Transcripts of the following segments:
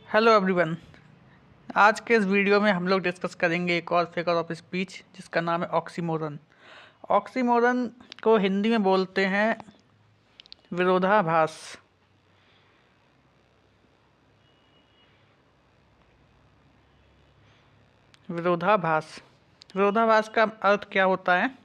Hello everyone. आज के इस वीडियो में हम लोग डिस्कस करेंगे एक और फिगर ऑफ स्पीच जिसका नाम है ऑक्सीमोरन। ऑक्सीमोरन को हिंदी में बोलते हैं विरोधाभास। विरोधाभास विरोधाभास का अर्थ क्या होता है?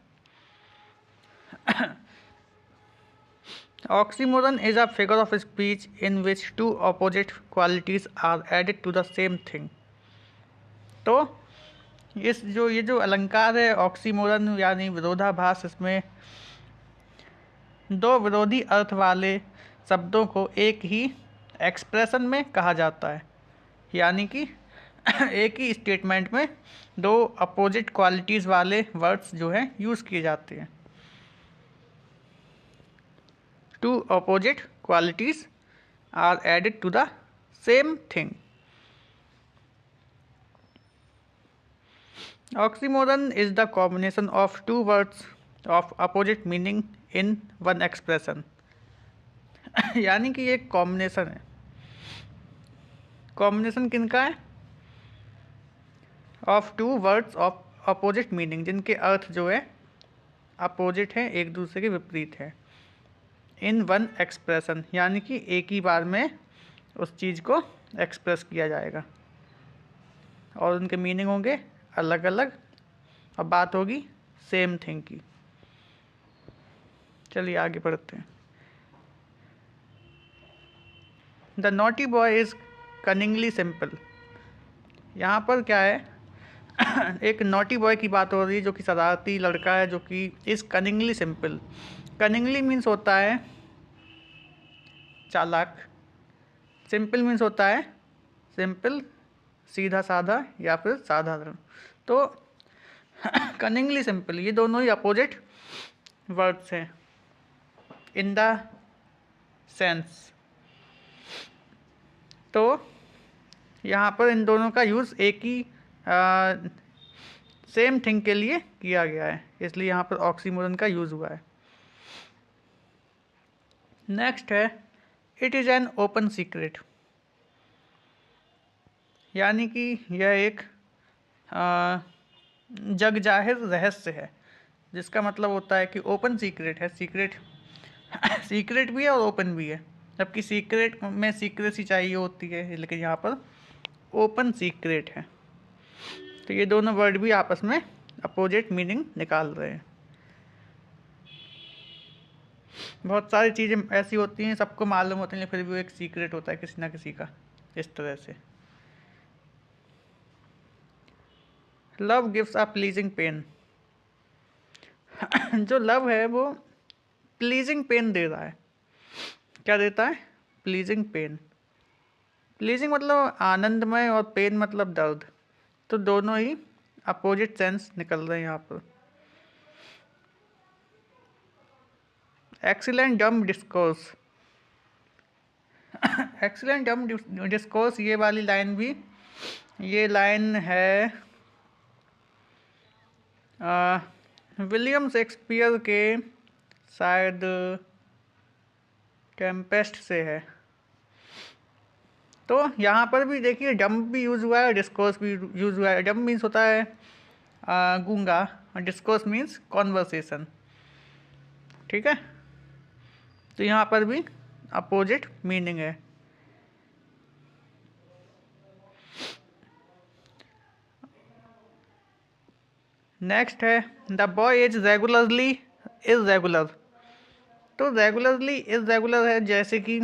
Oxymoron is a figure of speech in which two opposite qualities are added to the same thing। तो ये जो अलंकार है ऑक्सीमोरन यानी विरोधाभास, इसमें दो विरोधी अर्थ वाले शब्दों को एक ही एक्सप्रेशन में कहा जाता है, यानी कि एक ही स्टेटमेंट में दो अपोजिट क्वालिटीज़ वाले वर्ड्स जो हैं यूज़ किए जाते हैं। Two opposite qualities are added to the same thing. Oxymoron is the combination of two words of opposite meaning in one expression. यानी कि एक कॉम्बिनेशन है। कॉम्बिनेशन किनका है? Of two words of opposite meaning, जिनके अर्थ जो है अपोजिट हैं, एक दूसरे के विपरीत है। इन वन एक्सप्रेशन यानी कि एक ही बार में उस चीज़ को एक्सप्रेस किया जाएगा और उनके मीनिंग होंगे अलग अलग और बात होगी सेम थिंग की। चलिए आगे बढ़ते हैं। The naughty boy is cunningly simple. यहाँ पर क्या है? एक नॉटी बॉय की बात हो रही है जो कि शरारती लड़का है, जो कि is cunningly simple. Cunningly means होता है चालाक। सिंपल मीन्स होता है सिंपल, सीधा साधा या फिर साधारण। तो कनिंगली सिंपल ये दोनों ही अपोजिट वर्ड्स हैं इन द सेंस। तो यहाँ पर इन दोनों का यूज़ एक ही सेम थिंग के लिए किया गया है, इसलिए यहाँ पर ऑक्सीमोरन का यूज़ हुआ है। नेक्स्ट है it is an open secret, यानी कि यह एक जग जाहिर रहस्य है, जिसका मतलब होता है कि ओपन सीक्रेट है। सीक्रेट सीक्रेट भी है और ओपन भी है, जबकि सीक्रेट में सीक्रेसी चाहिए होती है, लेकिन यहाँ पर ओपन सीक्रेट है। तो ये दोनों वर्ड भी आपस में अपोजिट मीनिंग निकाल रहे हैं। बहुत सारी चीज़ें ऐसी होती हैं सबको मालूम होती हैं, फिर भी वो एक सीक्रेट होता है किसी ना किसी का, इस तरह से। Love gives a pleasing pain. जो लव है वो प्लीजिंग पेन दे रहा है। क्या देता है? Pleasing pen. प्लीजिंग मतलब आनंदमय और पेन मतलब दर्द, तो दोनों ही अपोजिट सेंस निकल रहे हैं यहाँ पर। एक्सीलेंट डम डिस्कोर्स। एक्सीलेंट डम डिस्कोर्स, ये वाली लाइन भी, ये लाइन है विलियम शेक्सपियर के शायद टेम्पेस्ट से है। तो यहाँ पर भी देखिए डम भी यूज़ हुआ है, डिस्कोर्स भी यूज़ हुआ है। डम मीन्स होता है गूंगा और डिस्कोर्स मीन्स कॉन्वर्सेशन। ठीक है, तो यहाँ पर भी अपोजिट मीनिंग है। नेक्स्ट है the boy is regularly irregular. तो रेगुलरली इरेगुलर है, जैसे कि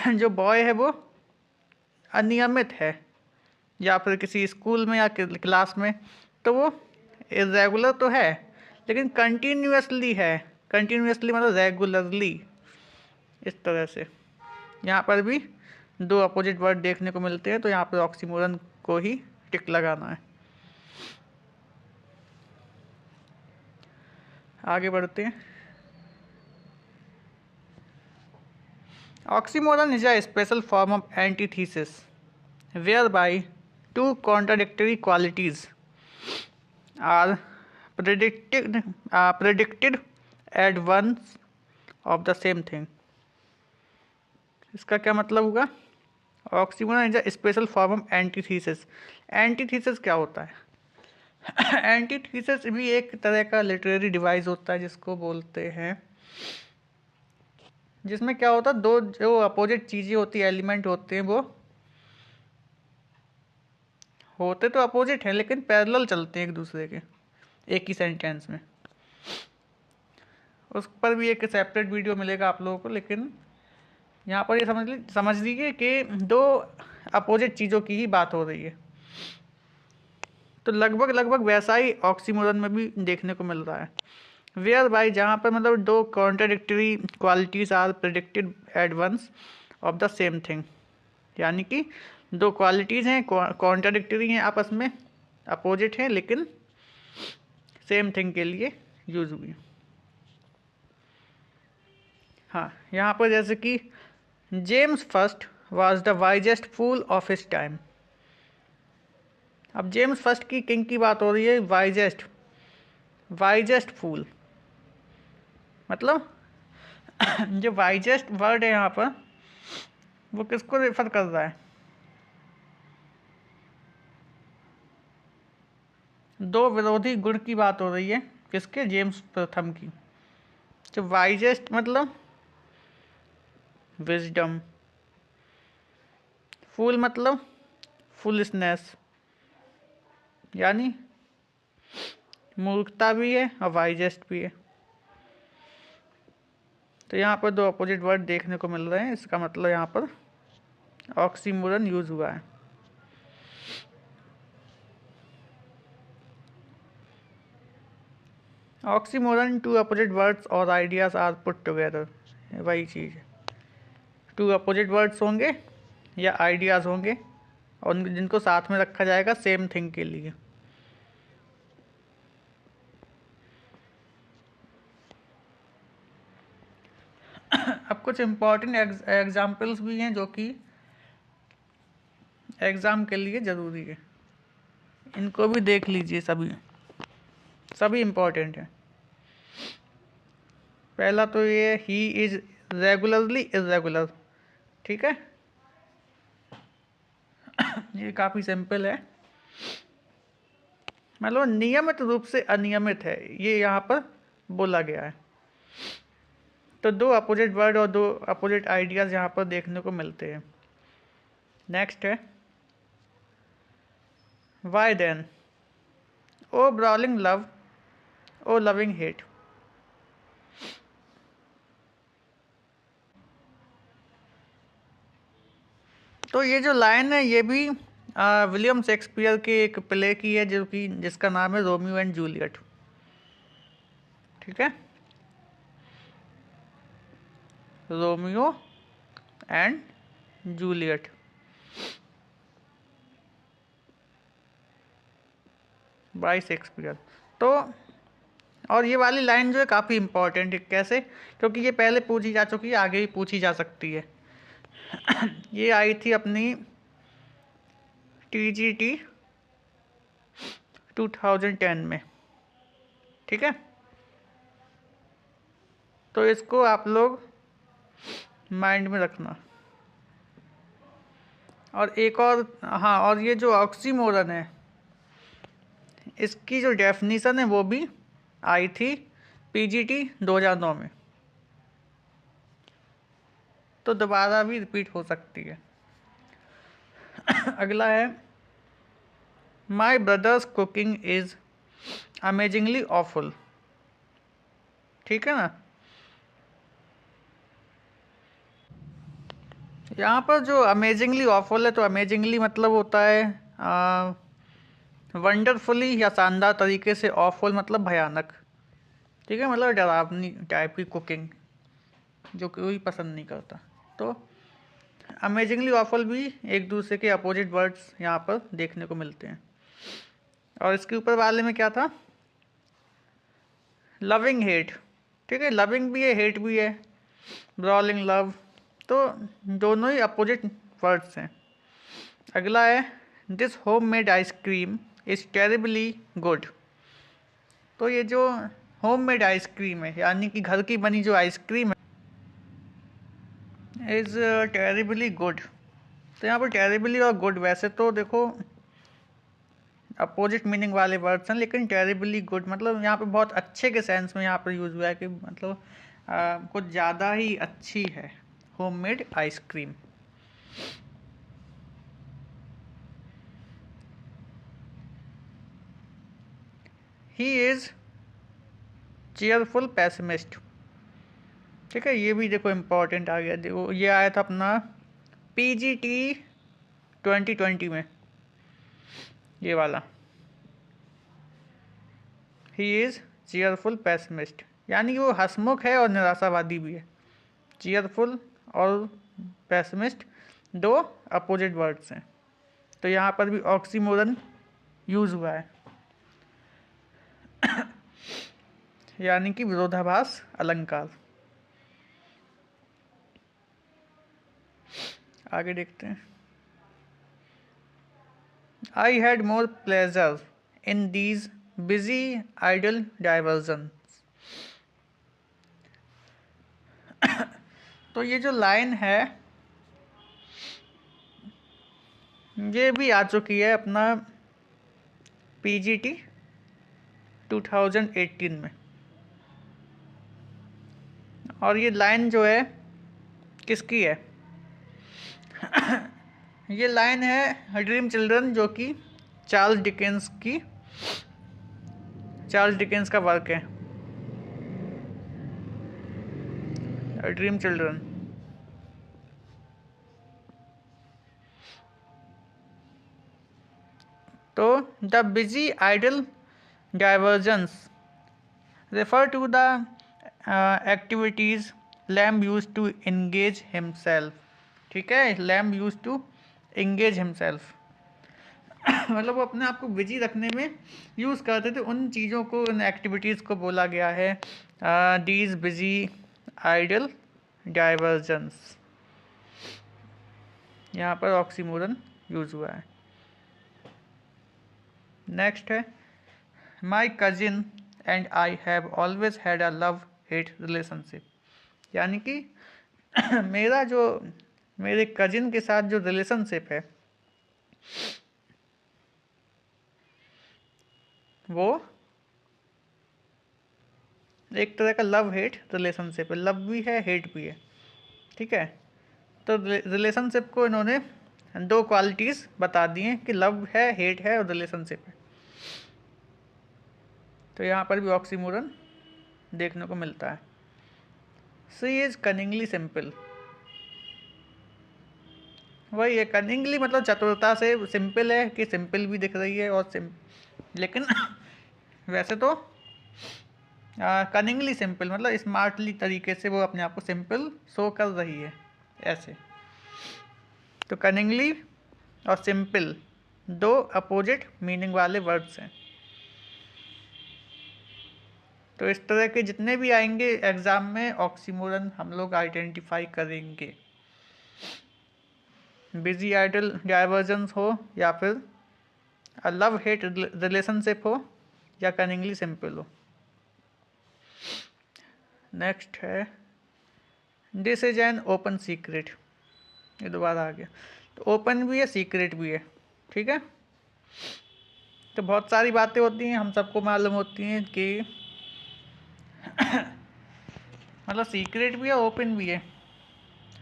जो बॉय है वो अनियमित है, या फिर किसी स्कूल में या क्लास में, तो वो इरेगुलर तो है लेकिन कंटिन्यूअसली है। कंटिन्यूअसली मतलब रेगुलरली, इस तरह से। यहाँ पर भी दो अपोजिट वर्ड देखने को मिलते हैं, तो यहाँ पर ऑक्सीमोरन को ही टिक लगाना है। आगे बढ़ते हैं। Oxymoron is a special form of antithesis whereby two contradictory qualities are predicted at once of the same thing। इसका क्या मतलब होगा? Oxymoron is a special form of antithesis. Antithesis क्या होता है? एंटीथीसिस भी एक तरह का लिटरेरी डिवाइस होता है जिसको बोलते हैं, जिसमें क्या होता है, दो जो अपोजिट चीज़ें होती है, एलिमेंट होते हैं, वो होते तो अपोजिट हैं लेकिन पैरेलल चलते हैं एक दूसरे के, एक ही सेंटेंस में। उस पर भी एक सेपरेट वीडियो मिलेगा आप लोगों को, लेकिन यहाँ पर ये समझ लीजिए कि दो अपोजिट चीज़ों की ही बात हो रही है। तो लगभग लगभग वैसा ही ऑक्सीमोरन में भी देखने को मिल रहा है, वेयर बाई जहाँ पर मतलब दो contradictory qualities are predicted at once of the same thing, यानी कि दो क्वालिटीज़ हैं, कॉन्ट्राडिक्टरी हैं आपस में, अपोजिट हैं, लेकिन सेम थिंग के लिए यूज हुई। हाँ, यहाँ पर जैसे कि James first was the wisest fool of his time. अब जेम्स फर्स्ट की किंग की बात हो रही है, वाइजेस्ट, वाइजेस्ट फूल मतलब जो वाइजेस्ट वर्ड है यहाँ पर वो किसको रेफर कर रहा है? दो विरोधी गुण की बात हो रही है, किसके? जेम्स प्रथम की। तो वाइजेस्ट मतलब विजडम, फूल मतलब फुलिशनेस, यानी मूर्खता भी है और वाइजेस्ट भी है। तो यहाँ पर दो अपोजिट वर्ड देखने को मिल रहे हैं, इसका मतलब यहाँ पर ऑक्सीमोरन यूज हुआ है। ऑक्सीमोरन टू अपोजिट वर्ड्स और आइडियाज आर पुट टुगेदर, वही चीज़ है, टू अपोजिट वर्ड्स होंगे या आइडियाज़ होंगे और जिनको साथ में रखा जाएगा सेम थिंग के लिए। अब कुछ इम्पॉर्टेंट एग्जाम्पल्स भी हैं जो कि एग्ज़ाम के लिए ज़रूरी है, इनको भी देख लीजिए, सभी इम्पॉर्टेंट हैं। पहला तो ये ही इज़ रेगुलरली इरेगुलर, ठीक है, ये काफ़ी सिंपल है, मतलब नियमित रूप से अनियमित है, ये यहाँ पर बोला गया है। तो दो अपोजिट वर्ड और दो अपोजिट आइडियाज़ यहाँ पर देखने को मिलते हैं। नेक्स्ट है वाई देन, ओ ब्रॉलिंग लव, ओ लविंग हेट। तो ये जो लाइन है ये भी विलियम शेक्सपियर के एक प्ले की है जो कि जिसका नाम है रोमियो एंड जूलियट, ठीक है, Romeo and Juliet. Bye Shakespeare. तो और ये वाली लाइन जो है काफ़ी इम्पोर्टेंट है, कैसे? क्योंकि ये पहले पूछी जा चुकी है, आगे भी पूछी जा सकती है। ये आई थी अपनी TGT 2010 में, ठीक है, तो इसको आप लोग माइंड में रखना। और एक और, हाँ, और ये जो ऑक्सीमोरन है इसकी जो डेफिनीशन है वो भी आई थी PGT 2009 में, तो दोबारा भी रिपीट हो सकती है। अगला है my brother's cooking is amazingly awful, ठीक है ना। यहाँ पर जो अमेजिंगली ऑफुल है, तो अमेजिंगली मतलब होता है वंडरफुली या शानदार तरीके से, ऑफुल मतलब भयानक, ठीक है, मतलब डरावनी टाइप की कुकिंग जो कोई पसंद नहीं करता। तो अमेजिंगली ऑफुल भी एक दूसरे के अपोजिट वर्ड्स यहाँ पर देखने को मिलते हैं। और इसके ऊपर वाले में क्या था? लविंग हेट, ठीक है, लविंग भी है हेट भी है, ब्रॉलिंग लव, तो दोनों ही अपोजिट वर्ड्स हैं। अगला है this home made ice cream is terribly good. तो ये जो होम मेड आइसक्रीम है यानी कि घर की बनी जो आइसक्रीम है इज़ टेरिबली गुड, तो यहाँ पर टेरिबली और गुड वैसे तो देखो अपोजिट मीनिंग वाले वर्ड्स हैं, लेकिन टेरिबली गुड मतलब यहाँ पे बहुत अच्छे के सेंस में यहाँ पर यूज़ हुआ है कि मतलब कुछ ज़्यादा ही अच्छी है homemade ice cream. He is cheerful pessimist. ठीक है, ये भी देखो इम्पोर्टेंट आ गया। देखो ये आया था अपना PGT 2020 में, ये वाला। ही इज़ चीयरफुल पैसिमिस्ट यानी कि वो हंसमुख है और निराशावादी भी है। चीयरफुल और पैसिमिस्ट दो अपोजिट वर्ड्स हैं, तो यहाँ पर भी ऑक्सीमोरन यूज़ हुआ है यानी कि विरोधाभास अलंकार। आगे देखते हैं। I had more pleasure in these busy idle diversion. तो ये जो लाइन है ये भी आ चुकी है अपना PGT 2018 में, और ये लाइन जो है किसकी है? ये लाइन है ड्रीम चिल्ड्रन, जो कि चार्ल्स डिकेंस का वर्क है, ड्रीम चिल्ड्रन। तो the busy idle diversions refer to the activities Lamb used to engage himself. ठीक है, Lamb used to engage himself मतलब वो अपने आप को बिजी रखने में यूज़ करते थे उन चीज़ों को, उन एक्टिविटीज़ को बोला गया है दीज बिजी आइडल डाइवर्जन्स। यहाँ पर ऑक्सीमोरन यूज़ हुआ है। नेक्स्ट है my cousin and I have always had a love hate relationship, यानी कि मेरे कजिन के साथ जो रिलेशनशिप है वो एक तरह का लव हेट रिलेशनशिप है। लव भी है, हेट भी है। ठीक है, तो रिलेशनशिप को इन्होंने दो क्वालिटीज़ बता दी हैं कि लव है, हेट है और रिलेशनशिप है। तो यहाँ पर भी ऑक्सीमोरन देखने को मिलता है। सी इज कनिंगली सिंपल, वही है कनिंगली मतलब चतुरता से, सिंपल है कि सिंपल भी दिख रही है और लेकिन वैसे तो कनिंगली सिंपल मतलब स्मार्टली तरीके से वो अपने आप को सिंपल शो कर रही है ऐसे। तो कनिंगली और सिंपल दो अपोजिट मीनिंग वाले वर्ड्स हैं। तो इस तरह के जितने भी आएंगे एग्जाम में ऑक्सीमोरन हम लोग आइडेंटिफाई करेंगे। बिजी आइडल डाइवर्जेंस हो या फिर लव हेट रिलेशनशिप हो या कनिंगली सिंपल हो। नेक्स्ट है this is an open secret, ये दोबारा आ गया। तो ओपन भी है, सीक्रेट भी है। ठीक है, तो बहुत सारी बातें होती हैं, हम सबको मालूम होती हैं कि मतलब सीक्रेट भी है, ओपन भी है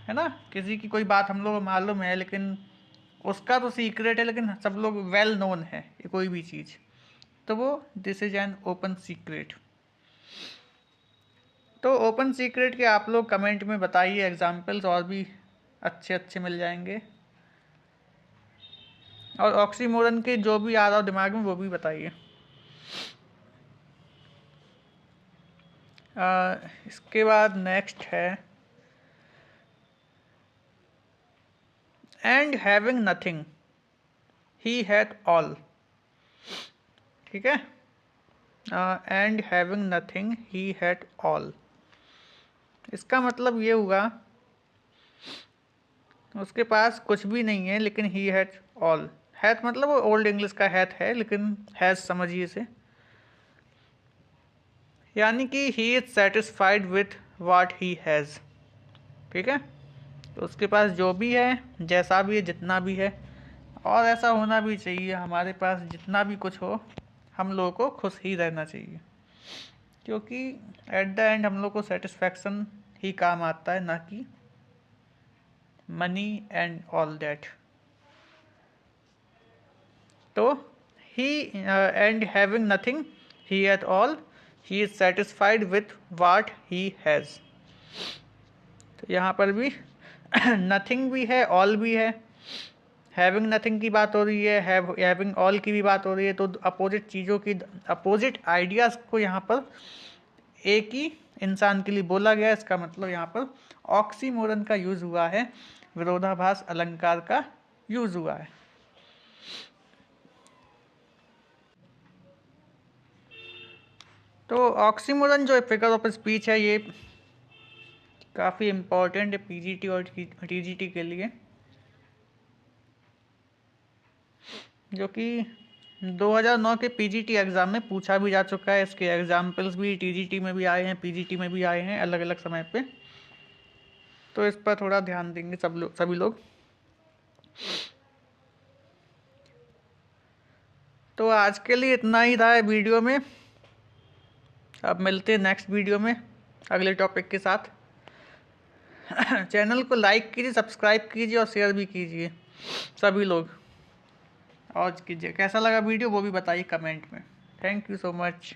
ना। किसी की कोई बात हम लोग को मालूम है लेकिन उसका तो सीक्रेट है, लेकिन सब लोग वेल नोन है ये कोई भी चीज़, तो वो this is an open secret. तो ओपन सीक्रेट के आप लोग कमेंट में बताइए एग्जाम्पल्स, और भी अच्छे अच्छे मिल जाएंगे। और ऑक्सीमोरन के जो भी आ रहा हो दिमाग में वो भी बताइए। इसके बाद नेक्स्ट है and having nothing he had all. ठीक है, and having nothing he had all, इसका मतलब ये हुआ उसके पास कुछ भी नहीं है लेकिन ही हैड ऑल। हैथ मतलब वो ओल्ड इंग्लिश का हैथ है, लेकिन हैज समझिए इसे, यानी कि ही is satisfied with what he has. ठीक है, तो उसके पास जो भी है, जैसा भी है, जितना भी है, और ऐसा होना भी चाहिए, हमारे पास जितना भी कुछ हो हम लोगों को खुश ही रहना चाहिए, क्योंकि एट द एंड हम लोग को सेटिस्फैक्शन ही काम आता है, ना कि मनी एंड ऑल दैट। तो he and having nothing he at all, he is satisfied with what he has. तो यहाँ पर भी नथिंग भी है, ऑल भी है, हैविंग नथिंग की बात हो रही है, हैविंग ऑल की भी बात हो रही है। तो अपोजिट चीज़ों की, अपोजिट आइडियाज़ को यहाँ पर एक ही इंसान के लिए बोला गया है। इसका मतलब यहाँ पर ऑक्सीमोरन का यूज़ हुआ है, विरोधाभास अलंकार का यूज़ हुआ है। तो ऑक्सीमोरन जो फिगर ऑफ स्पीच है, ये काफ़ी इम्पोर्टेंट है पीजीटी और टीजीटी के लिए, जो कि 2009 के पीजीटी एग्ज़ाम में पूछा भी जा चुका है। इसके एग्जाम्पल्स भी टीजीटी में भी आए हैं, पीजीटी में भी आए हैं अलग अलग समय पे। तो इस पर थोड़ा ध्यान देंगे सभी लोग। तो आज के लिए इतना ही था वीडियो में। अब मिलते हैं नेक्स्ट वीडियो में अगले टॉपिक के साथ। चैनल को लाइक कीजिए, सब्सक्राइब कीजिए और शेयर भी कीजिए सभी लोग। और कीजिए कैसा लगा वीडियो वो भी बताइए कमेंट में। Thank you so much.